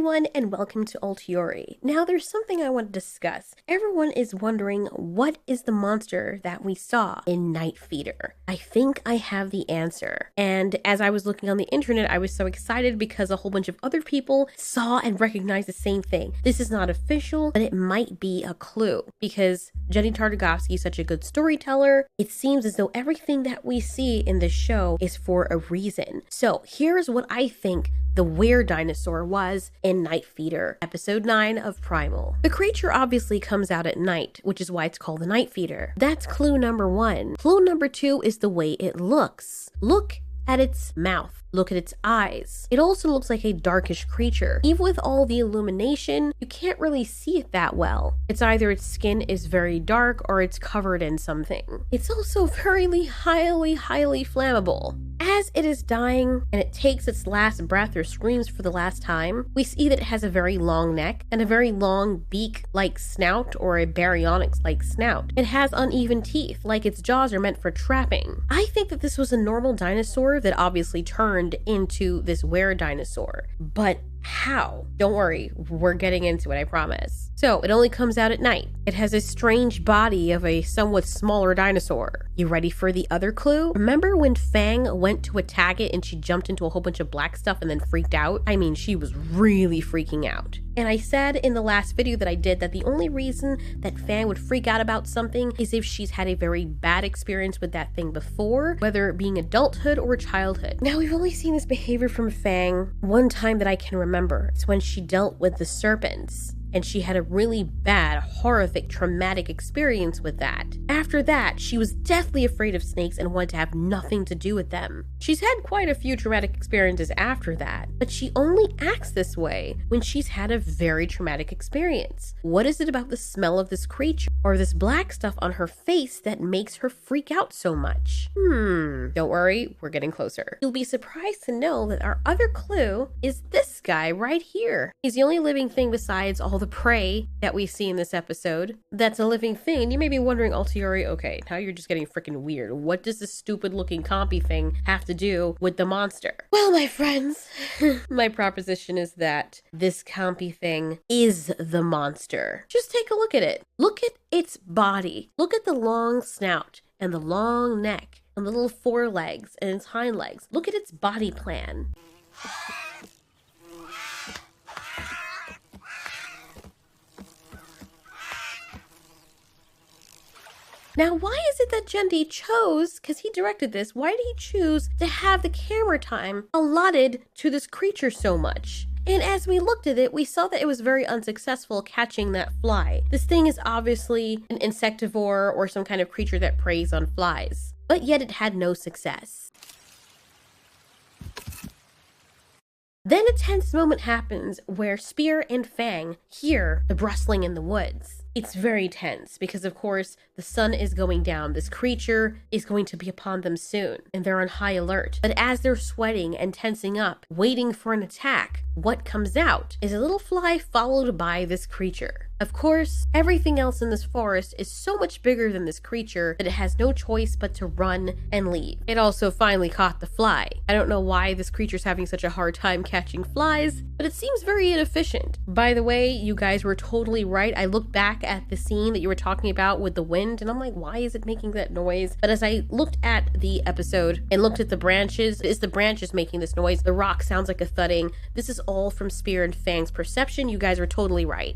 everyone, and welcome to Altiori. Now, there's something I want to discuss. Everyone is wondering, what is the monster that we saw in Night Feeder? I think I have the answer. And as I was looking on the internet, I was so excited because a whole bunch of other people saw and recognized the same thing. This is not official, but it might be a clue. Because Genndy tartakovsky is such a good storyteller, it seems as though everything that we see in this show is for a reason. So here's what I think the were-dinosaur was in Night Feeder, episode 9 of Primal. The creature obviously comes out at night, which is why it's called the Night Feeder. That's clue number 1. Clue number 2 is the way it looks. Look at its mouth. Look at its eyes. It also looks like a darkish creature. Even with all the illumination, you can't really see it that well. It's either its skin is very dark or it's covered in something. It's also very highly flammable. As it is dying and it takes its last breath or screams for the last time, we see that it has a very long neck and a very long beak-like snout, or a baryonyx-like snout. It has uneven teeth, like its jaws are meant for trapping. I think that this was a normal dinosaur that obviously turned into this were-dinosaur. But how? Don't worry, we're getting into it, I promise. So, it only comes out at night. It has a strange body of a somewhat smaller dinosaur. You ready for the other clue? Remember when Fang went to attack it and she jumped into a whole bunch of black stuff and then freaked out? I mean, she was really freaking out. And I said in the last video that I did that the only reason that Fang would freak out about something is if she's had a very bad experience with that thing before, whether it being adulthood or childhood. Now, we've only seen this behavior from Fang one time that I can remember. It's when she dealt with the serpents. And she had a really bad, horrific, traumatic experience with that. After that, she was deathly afraid of snakes and wanted to have nothing to do with them. She's had quite a few traumatic experiences after that, but she only acts this way when she's had a very traumatic experience. What is it about the smell of this creature or this black stuff on her face that makes her freak out so much? Don't worry, we're getting closer. You'll be surprised to know that our other clue is this guy right here. He's the only living thing besides all the prey that we see in this episode that's a living thing. And you may be wondering, Altiori, okay, now you're just getting freaking weird. What does this stupid looking compy thing have to do with the monster? Well, my friends, my proposition is that this compy thing is the monster. Just take a look at it. Look at its body. Look at the long snout and the long neck and the little forelegs and its hind legs. Look at its body plan. Now, why is it that Genndy chose, because he directed this, why did he choose to have the camera time allotted to this creature so much? And as we looked at it, we saw that it was very unsuccessful catching that fly. This thing is obviously an insectivore or some kind of creature that preys on flies, but yet it had no success. Then a tense moment happens where Spear and Fang hear the rustling in the woods. It's very tense because, of course, the sun is going down. This creature is going to be upon them soon, and they're on high alert. But as they're sweating and tensing up, waiting for an attack, what comes out is a little fly followed by this creature. Of course, everything else in this forest is so much bigger than this creature that it has no choice but to run and leave. It also finally caught the fly. I don't know why this creature's having such a hard time catching flies, but it seems very inefficient. By the way, you guys were totally right. I looked back at the scene that you were talking about with the wind, and I'm like, why is it making that noise? But as I looked at the episode and looked at the branches, is the branches making this noise? The rock sounds like a thudding. This is all from Spear and Fang's perception. You guys were totally right.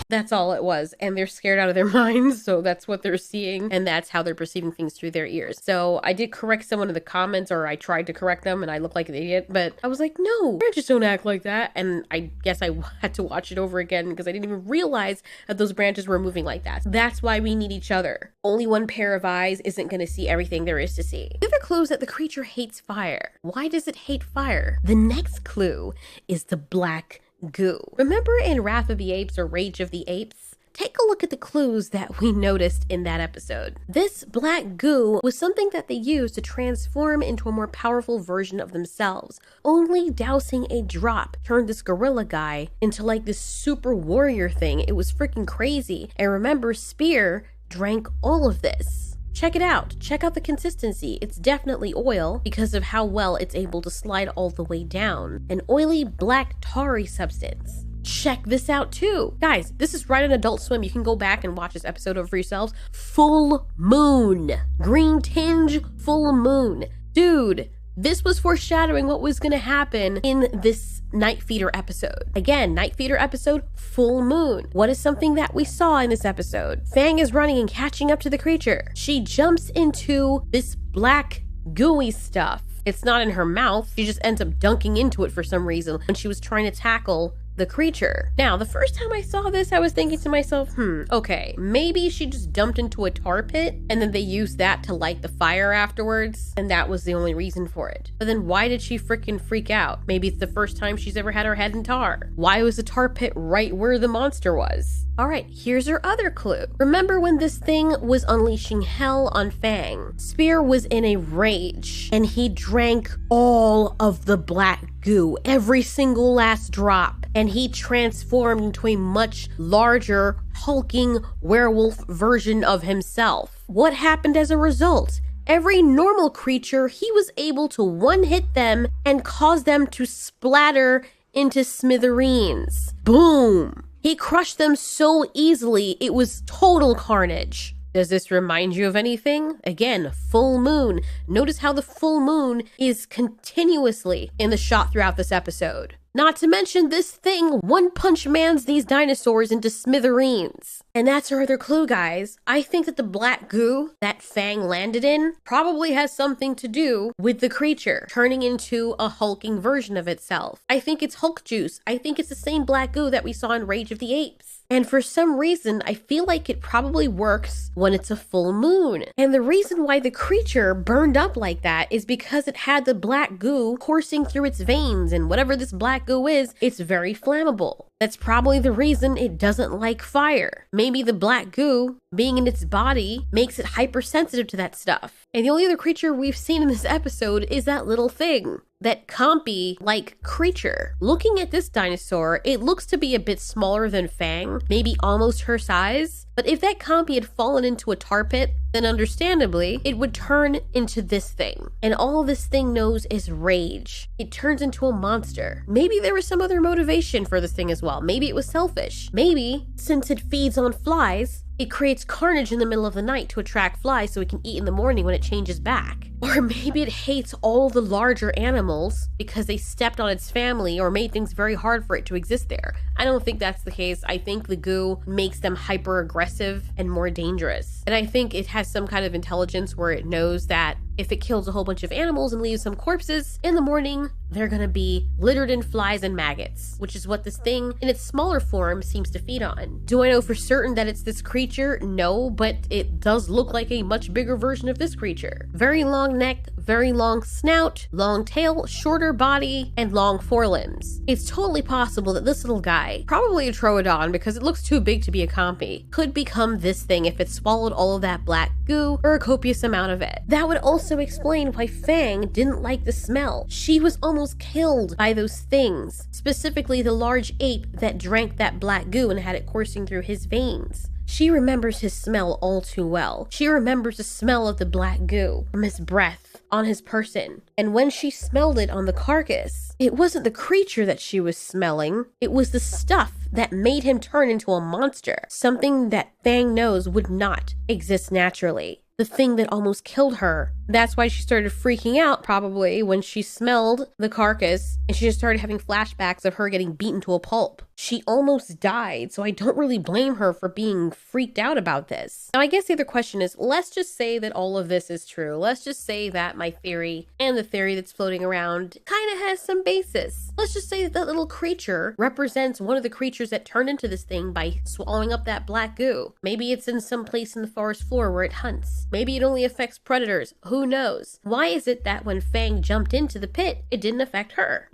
That's all it was, and they're scared out of their minds, so that's what they're seeing, and that's how they're perceiving things through their ears. So I did correct someone in the comments, or I tried to correct them, and I looked like an idiot, but I was like, no, branches don't act like that, and I guess I had to watch it over again because I didn't even realize that those branches were moving like that. That's why we need each other. Only one pair of eyes isn't going to see everything there is to see. The other clue is that the creature hates fire. Why does it hate fire? The next clue is the black goo. Remember in Wrath of the Apes or Rage of the Apes? Take a look at the clues that we noticed in that episode. This black goo was something that they used to transform into a more powerful version of themselves. Only dousing a drop turned this gorilla guy into like this super warrior thing. It was freaking crazy. And remember, Spear drank all of this. Check it out. Check out the consistency. It's definitely oil because of how well it's able to slide all the way down. An oily black tarry substance. Check this out too. Guys, this is right on Adult Swim. You can go back and watch this episode over yourselves. Full moon. Green tinge, full moon. Dude, this was foreshadowing what was going to happen in this Night Feeder episode. Again, Night Feeder episode, full moon. What is something that we saw in this episode? Fang is running and catching up to the creature. She jumps into this black gooey stuff. It's not in her mouth. She just ends up dunking into it for some reason when she was trying to tackle the creature. Now, the first time I saw this, I was thinking to myself, okay, maybe she just dumped into a tar pit and then they used that to light the fire afterwards, and that was the only reason for it. But then why did she freaking freak out? Maybe it's the first time she's ever had her head in tar. Why was the tar pit right where the monster was? All right, here's her other clue. Remember when this thing was unleashing hell on Fang? Spear was in a rage and he drank all of the black goo, every single last drop, and he transformed into a much larger, hulking werewolf version of himself. What happened as a result? Every normal creature, he was able to one-hit them and cause them to splatter into smithereens. Boom! He crushed them so easily, it was total carnage. Does this remind you of anything? Again, full moon. Notice how the full moon is continuously in the shot throughout this episode. Not to mention this thing one-punch mans these dinosaurs into smithereens. And that's our other clue, guys. I think that the black goo that Fang landed in probably has something to do with the creature turning into a hulking version of itself. I think it's Hulk juice. I think it's the same black goo that we saw in Rage of the Apes. And for some reason, I feel like it probably works when it's a full moon. And the reason why the creature burned up like that is because it had the black goo coursing through its veins, and whatever this black goo is, it's very flammable. That's probably the reason it doesn't like fire. Maybe the black goo being in its body makes it hypersensitive to that stuff. And the only other creature we've seen in this episode is that little thing. That compy-like creature. Looking at this dinosaur, it looks to be a bit smaller than Fang, maybe almost her size. But if that compy had fallen into a tar pit, then understandably, it would turn into this thing. And all this thing knows is rage. It turns into a monster. Maybe there was some other motivation for this thing as well. Maybe it was selfish. Maybe, since it feeds on flies, it creates carnage in the middle of the night to attract flies so it can eat in the morning when it changes back. Or maybe it hates all the larger animals because they stepped on its family or made things very hard for it to exist there. I don't think that's the case. I think the goo makes them hyper aggressive and more dangerous. And I think it has some kind of intelligence where it knows that if it kills a whole bunch of animals and leaves some corpses, in the morning, they're gonna be littered in flies and maggots, which is what this thing in its smaller form seems to feed on. Do I know for certain that it's this creature? No, but it does look like a much bigger version of this creature. Very long neck, very long snout, long tail, shorter body, and long forelimbs. It's totally possible that this little guy, probably a troodon because it looks too big to be a compy, could become this thing if it swallowed all of that black goo or a copious amount of it. That would also explain why Fang didn't like the smell. She was almost killed by those things, specifically the large ape that drank that black goo and had it coursing through his veins. She remembers his smell all too well. She remembers the smell of the black goo from his breath on his person. And when she smelled it on the carcass, it wasn't the creature that she was smelling. It was the stuff that made him turn into a monster. Something that Fang knows would not exist naturally. The thing that almost killed her. That's why she started freaking out probably when she smelled the carcass and she just started having flashbacks of her getting beaten to a pulp. She almost died, so I don't really blame her for being freaked out about this. Now, I guess the other question is, let's just say that all of this is true. Let's just say that my theory and the theory that's floating around kind of has some basis. Let's just say that that little creature represents one of the creatures that turned into this thing by swallowing up that black goo. Maybe it's in some place in the forest floor where it hunts. Maybe it only affects predators. Who knows? Why is it that when Fang jumped into the pit, it didn't affect her?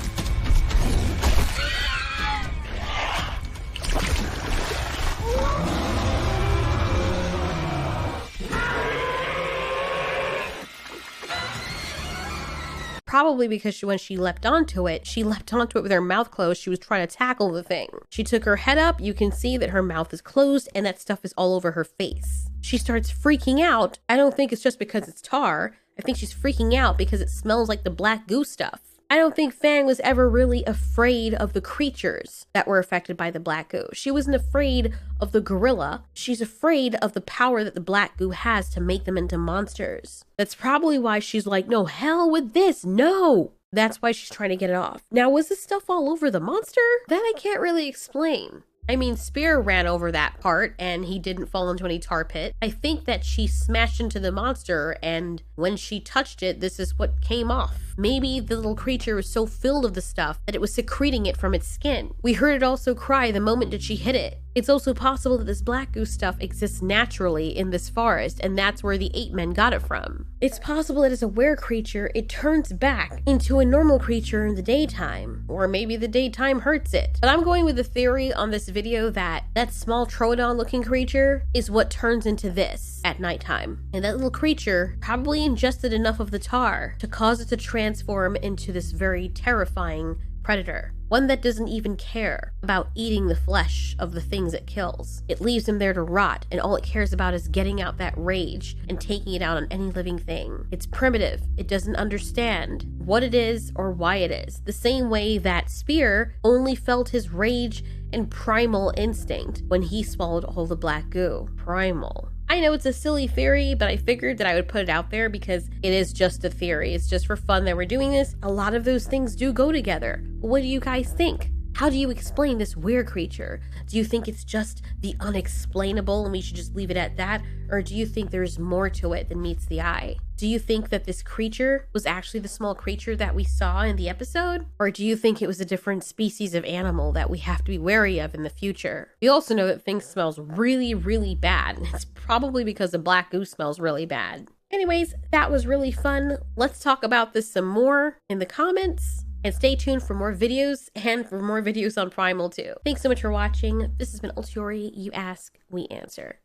probably because when she leapt onto it with her mouth closed. She was trying to tackle the thing. She took her head up. You can see that her mouth is closed and that stuff is all over her face. She starts freaking out. I don't think it's just because it's tar. I think she's freaking out because it smells like the black goo stuff. I don't think Fang was ever really afraid of the creatures that were affected by the black goo. She wasn't afraid of the gorilla. She's afraid of the power that the black goo has to make them into monsters. That's probably why she's like, no, hell with this, no. That's why she's trying to get it off. Now, was this stuff all over the monster? That I can't really explain. I mean, Spear ran over that part and he didn't fall into any tar pit. I think that she smashed into the monster and when she touched it, this is what came off. Maybe the little creature was so filled of the stuff that it was secreting it from its skin. We heard it also cry the moment that she hit it. It's also possible that this black goo stuff exists naturally in this forest and that's where the 8 men got it from. It's possible that as a were-creature, it turns back into a normal creature in the daytime. Or maybe the daytime hurts it. But I'm going with the theory on this video that that small Troodon-looking creature is what turns into this at nighttime. And that little creature probably ingested enough of the tar to cause it to transform into this very terrifying predator. One that doesn't even care about eating the flesh of the things it kills. It leaves him there to rot, and all it cares about is getting out that rage and taking it out on any living thing. It's primitive. It doesn't understand what it is or why it is. The same way that Spear only felt his rage and primal instinct when he swallowed all the black goo. Primal. I know it's a silly theory, but I figured that I would put it out there because it is just a theory. It's just for fun that we're doing this. A lot of those things do go together. What do you guys think? How do you explain this weird creature? Do you think it's just the unexplainable and we should just leave it at that? Or do you think there's more to it than meets the eye? Do you think that this creature was actually the small creature that we saw in the episode? Or do you think it was a different species of animal that we have to be wary of in the future? We also know that things smells really, really bad. It's probably because the black goo smells really bad. Anyways, that was really fun. Let's talk about this some more in the comments. And stay tuned for more videos and for more videos on Primal too. Thanks so much for watching. This has been Ultiori. You ask, we answer.